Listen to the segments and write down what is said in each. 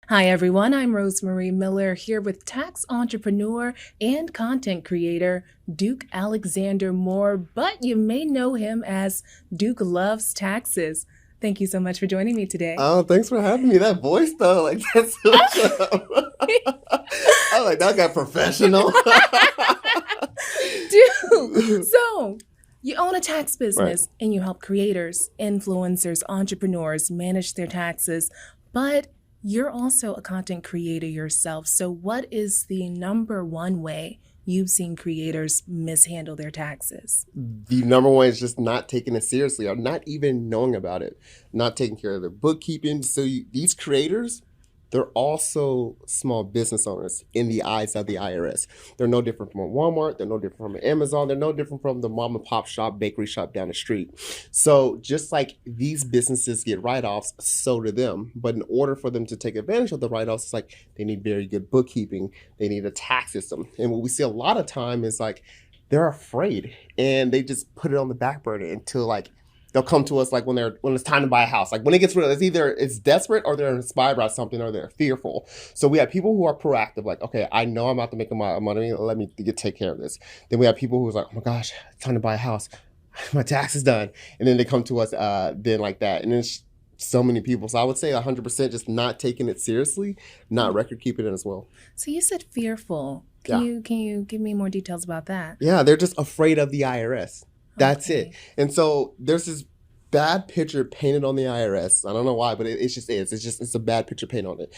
Hi, everyone. I'm Rosemarie Miller here with tax entrepreneur and content creator Duke Alexander Moore, but you may know him as Duke Loves Taxes. Thank you so much for joining me today. Oh, thanks for having me. That voice though, like that's switch up. I like that got professional. Duke, so you own a tax Right. business and you help creators, influencers, entrepreneurs manage their taxes, but you're also a content creator yourself. So, what is the number one way you've seen creators mishandle their taxes? The number one is just not taking it seriously or not even knowing about it, not taking care of their bookkeeping. These creators, they're also small business owners in the eyes of the IRS. They're no different from a Walmart. They're no different from an Amazon. They're no different from the mom and pop shop, bakery shop down the street. So just like these businesses get write-offs, so do them. But in order for them to take advantage of the write-offs, it's like they need very good bookkeeping. They need a tax system. And what we see a lot of time is like they're afraid and they just put it on the back burner until like they'll come to us like when it's time to buy a house. Like when it gets real, it's either it's desperate or they're inspired by something or they're fearful. So we have people who are proactive, like, okay, I know I'm about to make a lot of money. Let me take care of this. Then we have people who's like, oh my gosh, it's time to buy a house. My tax is done. And then they come to us then like that. And then so many people. So I would say 100% just not taking it seriously, not record keeping it as well. So, you said fearful. Can Yeah. you give me more details about that? Yeah, they're just afraid of the IRS. That's it. Okay. And so there's this bad picture painted on the IRS. I don't know why, but it just is. It's a bad picture painted on it.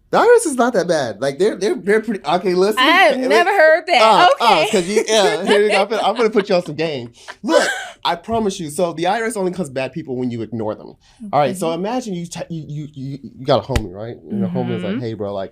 The IRS is not that bad. Like they're pretty okay. Listen, I've never heard that. Okay. Because here you go. I'm gonna put you on some game. Look, I promise you. So the IRS only comes bad people when you ignore them. All right. So imagine you got a homie, right? And the homie is like, hey, bro, like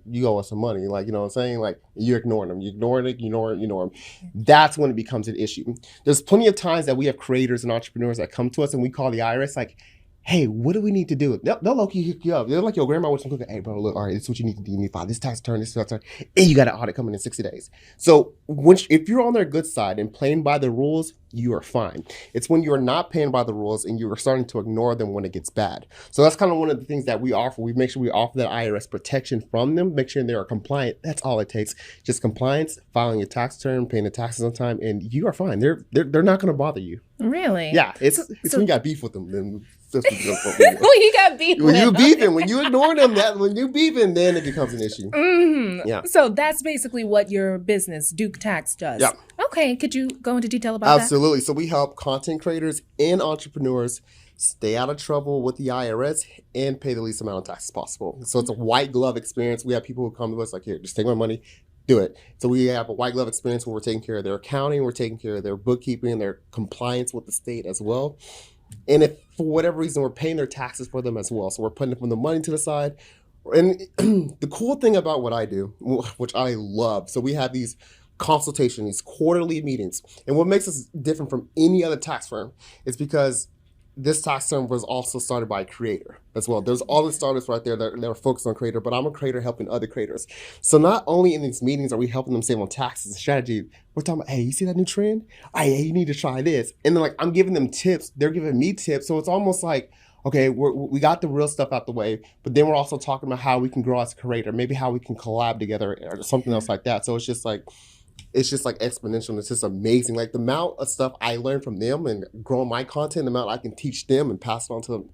you owe us some money. Like you know what I'm saying? Like you're ignoring them. You ignore it. You ignore them. That's when it becomes an issue. There's plenty of times that we have creators and entrepreneurs that come to us and we call the IRS like, hey, what do we need to do? They'll low-key hook you up. They're like your grandma with some cooking. Hey, bro, look, all right, this is what you need to do. You need to file this tax return, this tax return, and you got an audit coming in 60 days. So if you're on their good side and playing by the rules, you are fine. It's when you're not paying by the rules and you are starting to ignore them when it gets bad. So that's kind of one of the things that we offer. We make sure we offer that IRS protection from them, make sure they are compliant. That's all it takes. Just compliance, filing your tax return, paying the taxes on time, and you are fine. They're not going to bother you. Really? Yeah, it's when you got beef with them. Then When you got beat when with. you beefing, when you ignore them, when you beefing, then it becomes an issue. Yeah. So that's basically what your business, Duke Tax, does. Yeah. Okay. Could you go into detail about that? Absolutely. So we help content creators and entrepreneurs stay out of trouble with the IRS and pay the least amount of taxes possible. So it's a white glove experience. We have people who come to us like, here, just take my money, do it. So we have a white glove experience where we're taking care of their accounting, we're taking care of their bookkeeping, their compliance with the state as well. And if for whatever reason we're paying their taxes for them as well, so we're putting the money to the side. And the cool thing about what I do, which I love, so we have these consultations, these quarterly meetings, and what makes us different from any other tax firm is because this tax firm was also started by a creator as well. There's all the startups right there that are focused on creator, but I'm a creator helping other creators. So not only in these meetings are we helping them save on taxes and strategy, we're talking about, hey, you see that new trend? Hey, you need to try this. And then like I'm giving them tips, they're giving me tips. So it's almost like, okay, we got the real stuff out the way, but then we're also talking about how we can grow as a creator, maybe how we can collab together or something else like that. So it's just like exponential and it's just amazing. Like the amount of stuff I learned from them and growing my content, the amount I can teach them and pass it on to them.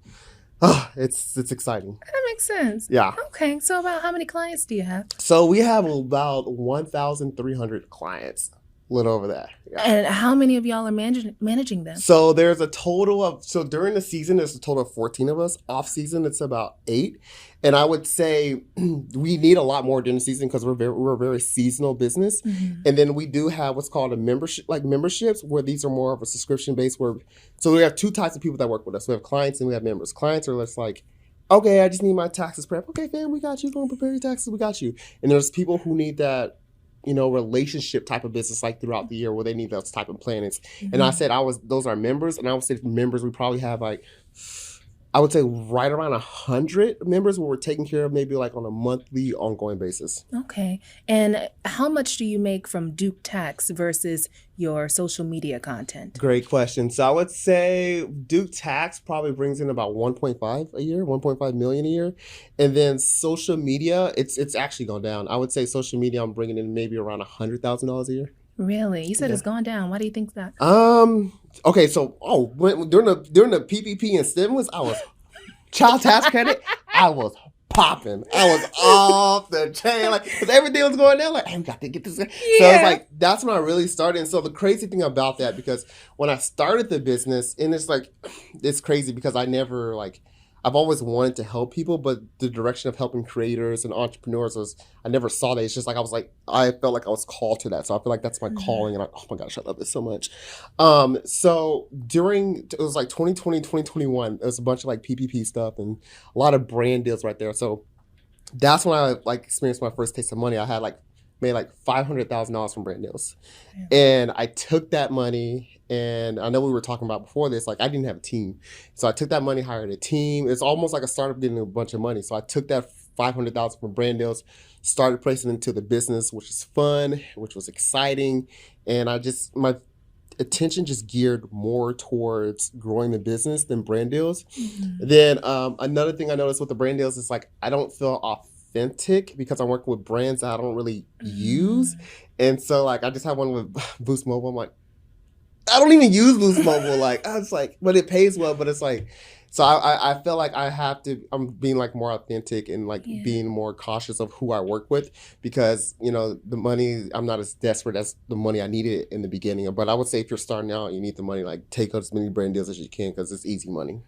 It's exciting. That makes sense. Yeah. Okay. So about how many clients do you have? So we have about 1,300 clients. A little over that. Yeah. And how many of y'all are managing them? So there's a total of, so during the season, there's a total of 14 of us. Off season, it's about 8. And I would say we need a lot more during the season because we're a very seasonal business. And then we do have what's called a membership, like memberships, where these are more of a subscription based. So we have 2 types of people that work with us. We have clients and we have members. Clients are less like, okay, I just need my taxes prep. Okay, fam, we got you. Go and prepare your taxes. We got you. And there's people who need that, relationship type of business like throughout the year where they need those type of plannings. And I said those are members, and I would say for members we probably have like I would say right around 100 members where we're taking care of maybe like on a monthly ongoing basis. Okay. And how much do you make from Duke Tax versus your social media content? Great question. So I would say Duke Tax probably brings in about 1.5 a year, 1.5 million a year. And then social media, it's actually gone down. I would say social media, I'm bringing in maybe around $100,000 a year. Really? You said Yeah. it's gone down. Why do you think that? Okay, so during the PPP and stimulus, I was child tax credit, I was popping. I was off the chain, like, because everything was going down. Like, hey, we got to get this. So it's like that's when I really started. And so the crazy thing about that, because when I started the business, and it's like it's crazy because I never like I've always wanted to help people, but the direction of helping creators and entrepreneurs was I never saw that. It's just like I felt like I was called to that. So I feel like that's my calling, and oh my gosh, I love this so much. So it was like 2020, 2021, there was a bunch of like PPP stuff and a lot of brand deals right there. So that's when I like experienced my first taste of money. I had like made like $500,000 from brand deals. And I took that money, and I know we were talking about before this, like I didn't have a team. So I took that money, hired a team. It's almost like a startup getting a bunch of money. So I took that 500,000 from brand deals, started placing it into the business, which is fun, which was exciting. And my attention just geared more towards growing the business than brand deals. Then another thing I noticed with the brand deals is like I don't feel authentic because I'm working with brands that I don't really use. And so like I just had one with Boost Mobile. I'm like, I don't even use Boost Mobile. Like I was like, but it pays well. But it's like, so I feel like I'm being like more authentic and like being more cautious of who I work with because, the money, I'm not as desperate as the money I needed in the beginning. But I would say if you're starting out, you need the money, like take as many brand deals as you can because it's easy money.